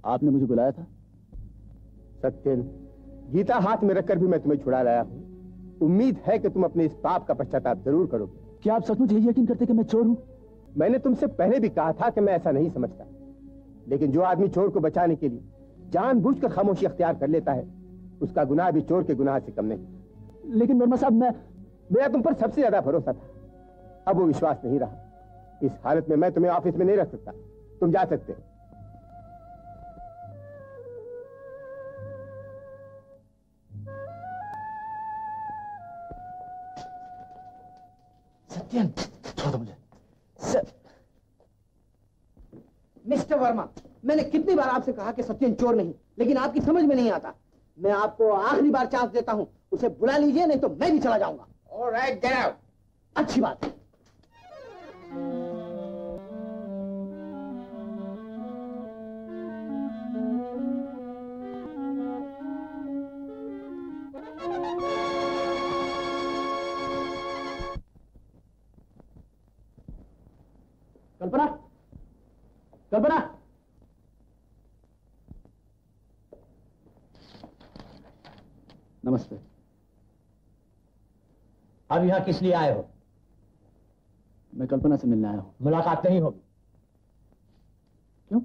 आपने मुझे बुलाया था? सत्येन, गीता हाथ में रखकर भी मैं तुम्हें छुड़ा लाया हूँ। उम्मीद है कि तुम अपने इस पाप का पश्चाताप जरूर करोगे। क्या आप सचमुच यही यकीन करते कि मैं चोर हूँ? मैंने तुमसे पहले भी कहा था कि मैं ऐसा नहीं समझता, लेकिन जो आदमी चोर को बचाने के लिए जानबूझकर खामोशी अख्तियार कर लेता है, उसका गुनाह भी चोर के गुनाह से कम नहीं। लेकिन वर्मा साहब, मेरा तुम पर सबसे ज्यादा भरोसा था, अब वो विश्वास नहीं रहा। इस हालत में मैं तुम्हें ऑफिस में नहीं रख सकता। तुम जा सकते हो। सत्यन, छोड़ दो मुझे। मिस्टर वर्मा, मैंने कितनी बार आपसे कहा कि सत्यन चोर नहीं, लेकिन आपकी समझ में नहीं आता। मैं आपको आखिरी बार चांस देता हूं, उसे बुला लीजिए, नहीं तो मैं भी चला जाऊंगा। Alright, get out. अच्छी बात है। कल्पना, कल्पना, नमस्ते। अब यहाँ किस लिए आए हो? मैं कल्पना से मिलने आया हूँ। मुलाकात नहीं होगी। क्यों?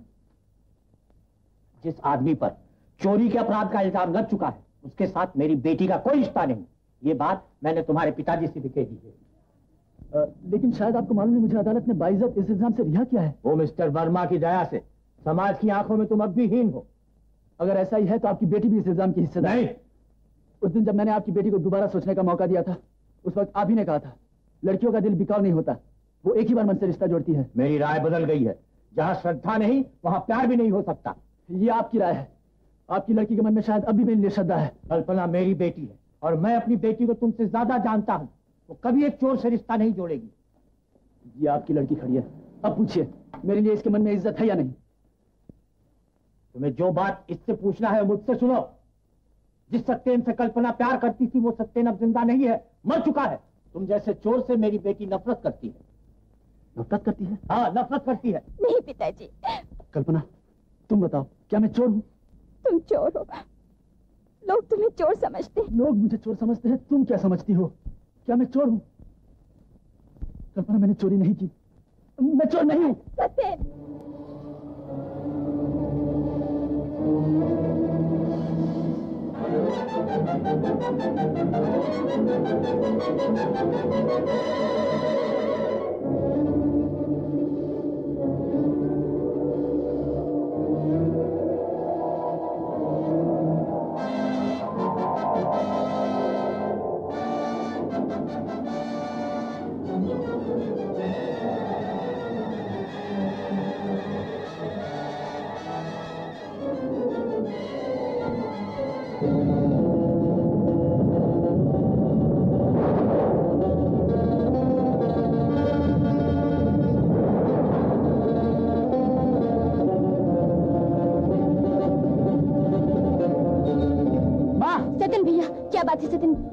जिस आदमी पर चोरी के अपराध का इल्जाम लग चुका है, उसके साथ मेरी बेटी का कोई रिश्ता नहीं। ये बात मैंने तुम्हारे पिताजी से भी कह दी है। लेकिन शायद आपको मालूम नहीं, मुझे अदालत ने बाइज्जत इस इल्जाम से रिहा किया है। वो मिस्टर वर्मा की दया से समाज की आंखों में तुम अब भी हीन हो। अगर ऐसा ही है तो आपकी बेटी भी इस इल्जाम की हिस्सेदार नहीं। उस दिन जब मैंने आपकी बेटी को दोबारा सोचने का मौका दिया था, उस वक्त आप ही ने कहा था, लड़कियों का दिल बिकाऊ नहीं होता, वो एक ही बार मन से रिश्ता जोड़ती है। मेरी राय बदल गई है। जहाँ श्रद्धा नहीं, वहाँ प्यार भी नहीं हो सकता। ये आपकी राय है। आपकी लड़की के मन में शायद अभी मेरे लिए श्रद्धा है। कल्पना मेरी बेटी है और मैं अपनी बेटी को तुमसे ज्यादा जानता हूँ। वो कभी एक चोर से रिश्ता नहीं जोड़ेगी। ये आपकी लड़की खड़ी है, अब पूछिए मेरे लिए इसके मन में इज्जत है या नहीं? तुम्हें जो बात इससे पूछना है मुझसे सुनो। जिस सत्येन से कल्पना प्यार करती थी, वो सत्येन अब जिंदा नहीं है, मर चुका है। तुम जैसे चोर से मेरी बेटी नफरत करती है। नफरत करती है? हाँ, नफरत करती है। नहीं पिताजी। कल्पना, तुम बताओ, क्या मैं चोर हूँ? तुम चोर हो। लोग तुम्हें चोर समझते हैं। लोग मुझे चोर समझते हैं, तुम क्या समझती हो? क्या मैं चोर हूँ? कल्पना, मैंने चोरी नहीं की, मैं चोर नहीं हूँ। सत्येन,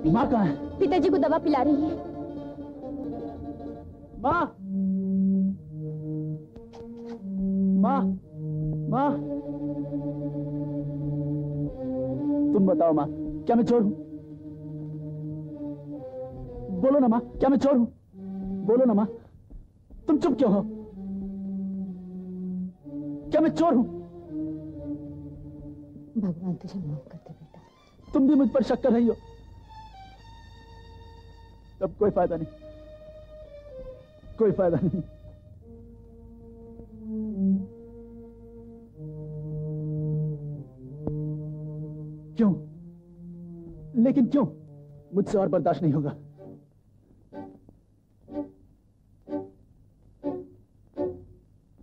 माँ कहाँ है? पिताजी को दवा पिला रही है। माँ, माँ, माँ, तुम बताओ माँ, क्या मैं चोर हूँ? बोलो ना माँ, क्या मैं चोर हूँ? बोलो ना माँ, तुम चुप क्यों हो? क्या मैं चोर हूँ? भगवान तुझे माफ कर दे बेटा। तुम भी मुझ पर शक कर रही हो, तब कोई फायदा नहीं, कोई फायदा नहीं। क्यों? लेकिन क्यों? मुझसे और बर्दाश्त नहीं होगा।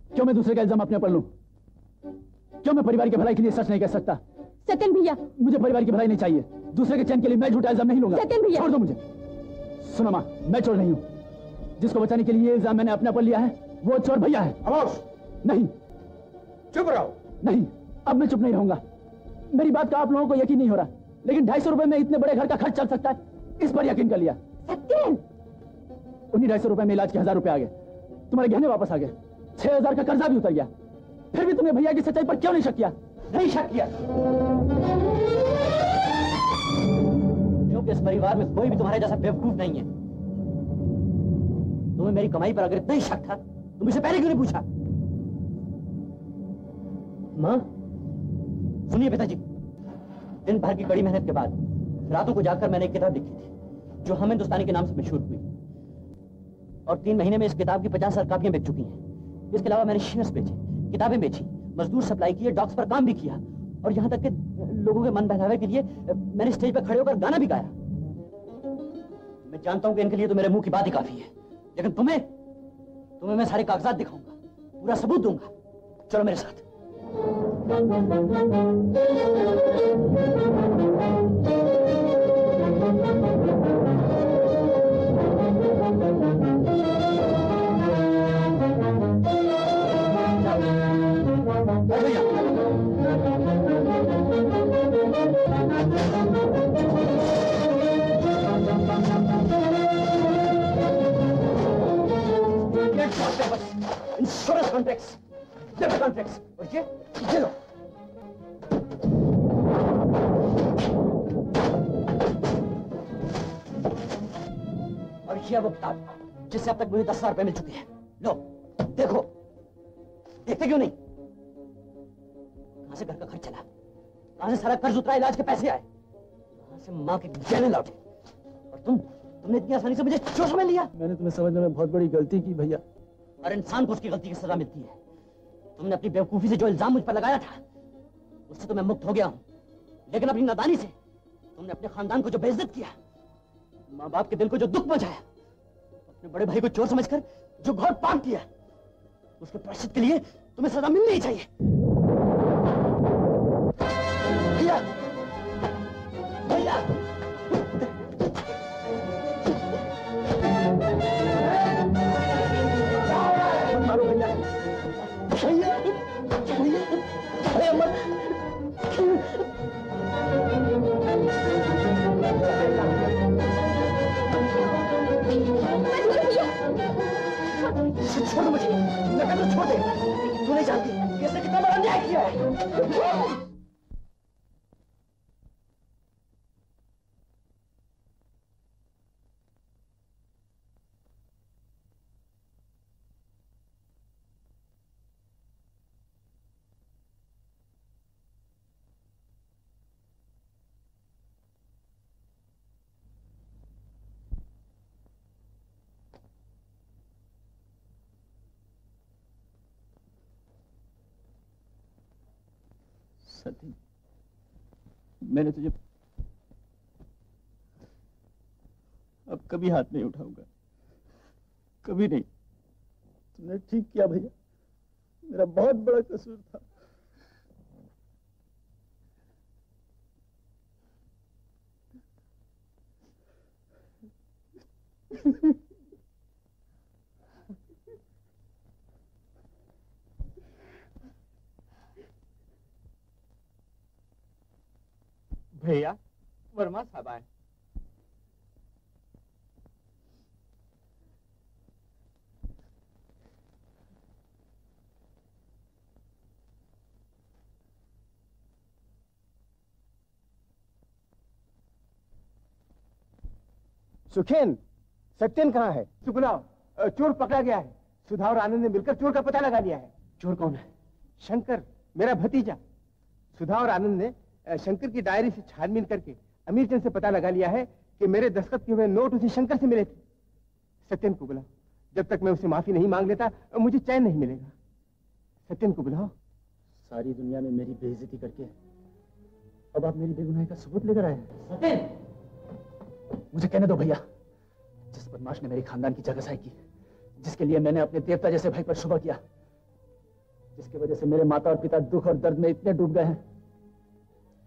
क्यों मैं दूसरे का इल्जाम अपने पर लूं? क्यों मैं परिवार की भलाई के लिए सच नहीं कह सकता? सत्यन भैया, मुझे परिवार की भलाई नहीं चाहिए। दूसरे के चैन के लिए मैं झूठा इल्जाम नहीं लूंगा। सत्यन भैया, छोड़ दो मुझे। सुनो माँ, मैं चोर नहीं हूँ। जिसको बचाने के लिए ये इल्जाम मैंने अपने पर लिया है, वो चोर भैया है। खामोश। नहीं। चुप रहो। नहीं, अब मैं चुप नहीं रहूंगा। मेरी बात का आप लोगों को यकीन नहीं हो रहा, लेकिन 250 रुपए में इतने बड़े घर का खर्च चल सकता है, इस पर यकीन कर लिया। सत्यन, उन्हीं 250 रुपए में इलाज के 1000 रुपए आ गए, तुम्हारे गहने वापस आ गए, 6000 का कर्जा भी उतर गया। फिर भी तुमने भैया की सच्चाई पर क्यों नहीं शक किया? नहीं शक किया, क्योंकि इस परिवार में कोई भी तुम्हारे जैसा बेवकूफ नहीं है। तुम्हें मेरी कमाई पर अगर इतना ही शक था तो मुझसे पहले क्यों नहीं पूछा? मां, सुनिए पिताजी, दिन भर की कड़ी मेहनत के बाद रातों को जाकर मैंने एक किताब लिखी थी जो हम हिंदुस्तानी के नाम से मशहूर हुई, और 3 महीने में इस किताब की 50,000 कापियां बिक चुकी हैं। इसके अलावा मैंने शेयर्स बेचे, किताबें बेची, मजदूर सप्लाई किए, डॉक्स पर काम भी किया, और यहाँ तक कि लोगों के मन बहलावे के लिए मैंने स्टेज पर खड़े होकर गाना भी गाया। मैं जानता हूँ कि इनके लिए तो मेरे मुंह की बात ही काफी है, लेकिन तुम्हें मैं सारे कागजात दिखाऊंगा, पूरा सबूत दूंगा। चलो मेरे साथ। इंश्योरेंस कॉन्ट्रैक्ट्स, डेबिट कॉन्ट्रैक्ट्स, और ये लो। और ये वो किताब जिससे अब तक मुझे 10,000 रुपए मिल चुके हैं। लो देखो, देखते क्यों नहीं? कहां से घर का खर्च चला, कहां से सारा कर्ज उतरा, इलाज के पैसे आए, कहां से मां के गहने लौटे, और तुमने इतनी आसानी से मुझे चोट में लिया। मैंने तुम्हें समझने में बहुत बड़ी गलती की भैया। हर इंसान को उसकी गलती की सजा मिलती है। तुमने अपनी बेवकूफी से जो इल्जाम मुझ पर लगाया था उससे तो मैं मुक्त हो गया हूं, लेकिन अपनी नादानी से तुमने अपने खानदान को जो बेइज्जत किया, माँ बाप के दिल को जो दुख पहुंचाया, अपने बड़े भाई को चोर समझकर जो घोर पाप किया, उसके प्रायश्चित के लिए तुम्हें सजा मिलनी ही चाहिए। भैया, भैया, मारो भैया, भैया, भैया, भैया मत। छोड़ मुझे, मैं कहता हूं छोड़ दे। तू नहीं जानती कि इसने कितना बड़ा अन्याय किया है। सती, मैंने तुझे अब कभी हाथ नहीं उठाऊंगा, कभी नहीं। तुमने ठीक किया भैया, मेरा बहुत बड़ा कसूर था। भैया, वर्मा साहब आए। सुखेन, सत्यन कहाँ है? सुखलाओ, चोर पकड़ा गया है। सुधा और आनंद ने मिलकर चोर का पता लगा लिया है। चोर कौन है? शंकर, मेरा भतीजा। सुधा और आनंद ने शंकर की डायरी से छानबीन करके अमीरचंद से पता लगा लिया है कि मेरे दस्तखत किए हुए नोट उसे शंकर से मिले थे। सत्यन को बुलाओ, जब तक मैं उसे माफी नहीं मांग लेता मुझे चैन नहीं मिलेगा। सत्यन को बुलाओ। सारी दुनिया में मेरी बेइज्जती करके अब आप मेरी बेगुनाही का सबूत लेकर आए हैं। सत्यन, मुझे कहने दो भैया, जिस बदमाश ने मेरे खानदान की जगहसाई की, जिसके लिए मैंने अपने देवता जैसे भाई पर शुभ किया, जिसकी वजह से मेरे माता और पिता दुख और दर्द में इतने डूब गए हैं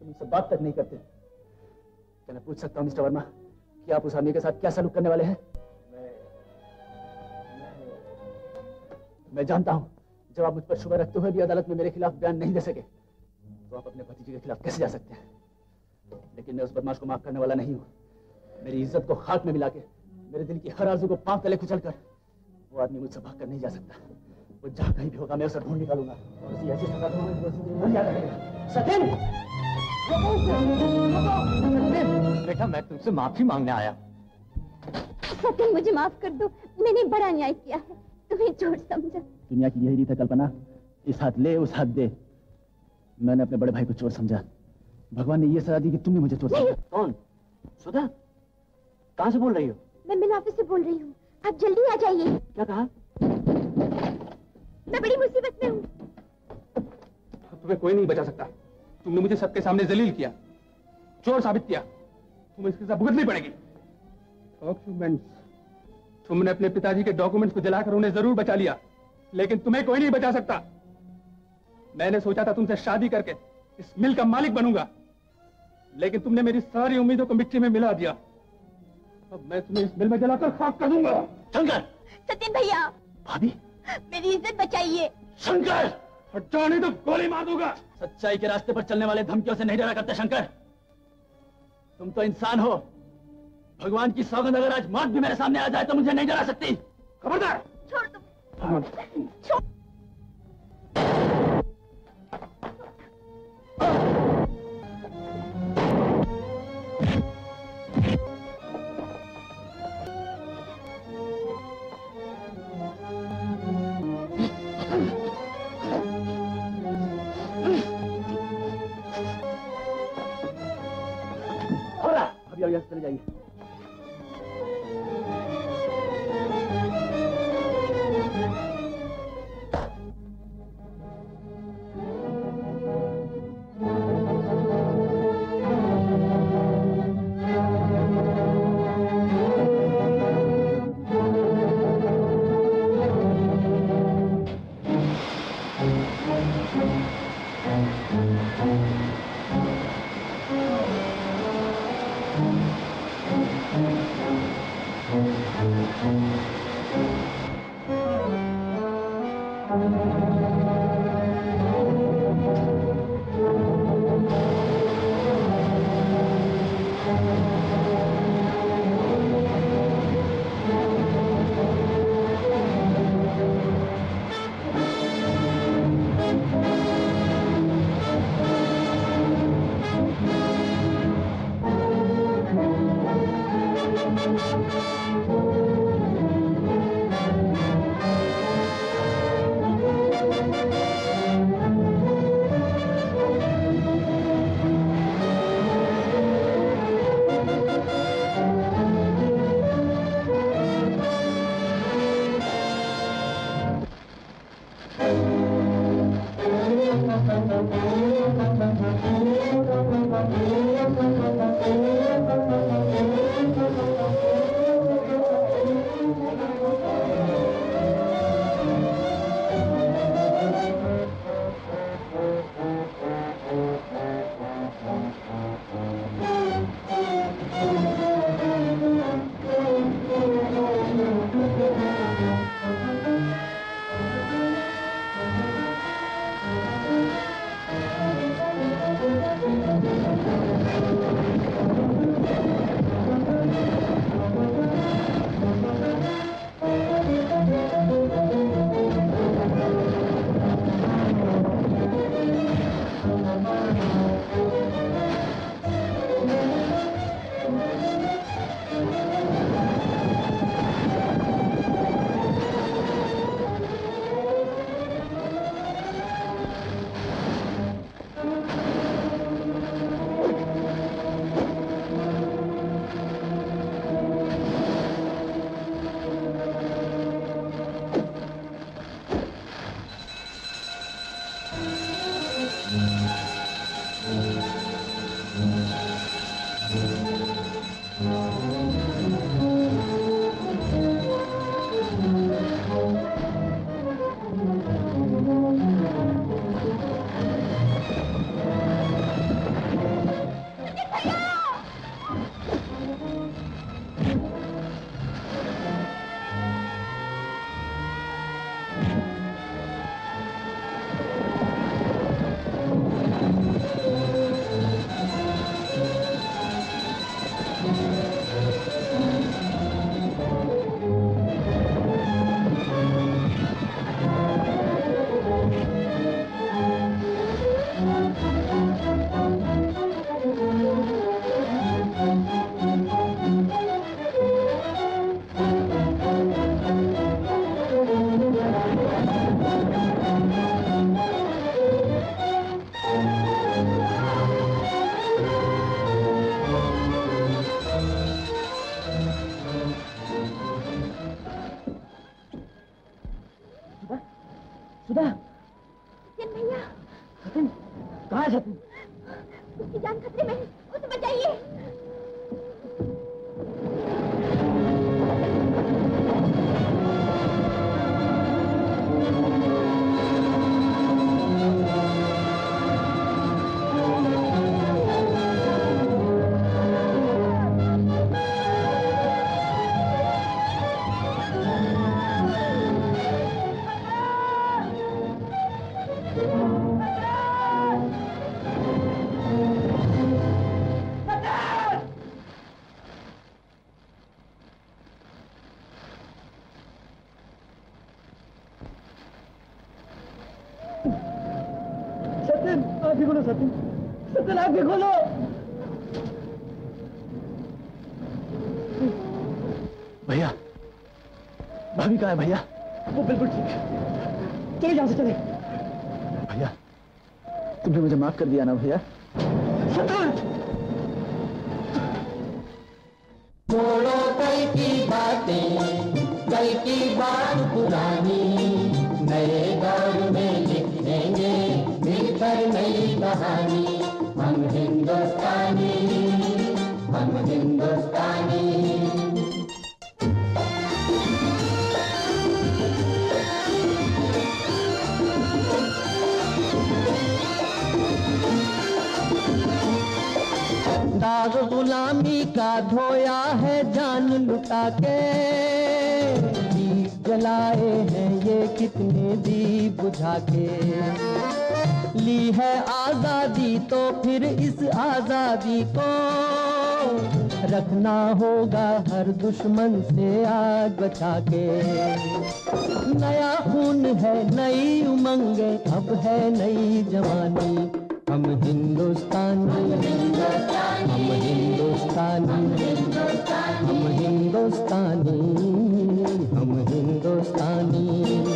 कि मुझसे बात तक नहीं करते। क्या मैं पूछ सकता हूं मिस्टर वर्मा कि आप उस आदमी के साथ क्या सलूक करने वाले हैं? मैं जानता हूं जब आप मुझ पर शुभ रखते हुए भी अदालत में मेरे खिलाफ बयान नहीं दे सके तो आप अपने भतीजे के खिलाफ कैसे जा सकते हैं। लेकिन मैं उस बदमाश को माफ करने वाला नहीं हूं। मेरी इज्जत को खाक में मिला के, मेरे दिल की हर आरज़ू को पांव तले कुचल कर वो आदमी मुझसे भाग कर नहीं जा सकता। वो जहां कहीं भी होगा मैं उसे ढूंढ निकालूंगा और उसी ऐसी सजा दूंगा कि वो जिंदगी भर याद रखेगा। सचिन! बेटा मैं तुमसे माफी मांगने आया। सचिन मुझे माफ कर दो, मैंने बड़ा अन्याय किया है, तुम्हें चोर समझा। दुनिया की यही रीत है कल्पना, इस हाथ ले उस हाथ दे। मैंने अपने बड़े भाई को चोर समझा, भगवान ने ये सजा दी कि तुमने मुझे चोर समझा। कौन? सुधा? कहाँ से बोल रही हो? मैं मिल ऑफिस से बोल रही हूँ, आप जल्दी आ जाइए। क्या कहा? मैं बड़ी मुसीबत में हूँ। तुम्हें कोई नहीं बचा सकता। तुमने मुझे सबके सामने जलील किया, चोर साबित किया। तुम्हें इसकी सजा भुगतनी पड़ेगी। डॉक्यूमेंट्स, तुमने अपने पिताजी के डॉक्यूमेंट्स को जलाकर उन्हें जरूर बचा लिया, लेकिन तुम्हें कोई नहीं बचा सकता। मैंने सोचा था तुमसे शादी करके इस मिल का मालिक बनूंगा, लेकिन तुमने मेरी सारी उम्मीदों को मिट्टी में मिला दिया। अब मैं तुम्हें इस मिल में जलाकर खाक कर दूंगा। शंकर! सचिन भैया, भाभी! मेरी इज्जत बचाइए। शंकर! हट जाओ नहीं तो गोली मार दूंगा। सच्चाई के रास्ते पर चलने वाले धमकियों से नहीं डरा करते शंकर। तुम तो इंसान हो। भगवान की सौगंध, अगर आज मौत भी मेरे सामने आ जाए तो मुझे नहीं डरा सकती। खबरदार! छोड़ दो। छोड़। अभी यहाँ से चले जाइए। कहाँ है तुम? उसकी जान खतरे में है, उसे बचाइए। आंखें खोलो सत्यन, सत्यन आंखें खोलो। भैया, भाभी कहाँ है भैया? वो बिल्कुल ठीक है। चले यहाँ से चले। भैया, तुमने मुझे माफ कर दिया ना भैया? सत्यन! छोड़ो कल की बातें, कल की बात पुरानी, नए दौर में लिख देंगे मिलकर नई कहानी। हम हिंदुस्तानी, हम हिंदुस्तानी। दाग गुलामी का धोया है जान लुटा के, दीप जलाए हैं ये कितने दीप बुझा के। ली है आजादी तो फिर इस आजादी को रखना होगा हर दुश्मन से आग बचा के। नया खून है, नई उमंगे, अब है नई जवानी। हम हिंदुस्तानी, हम हिंदुस्तानी, हम हिंदुस्तानी, हम हिंदुस्तानी।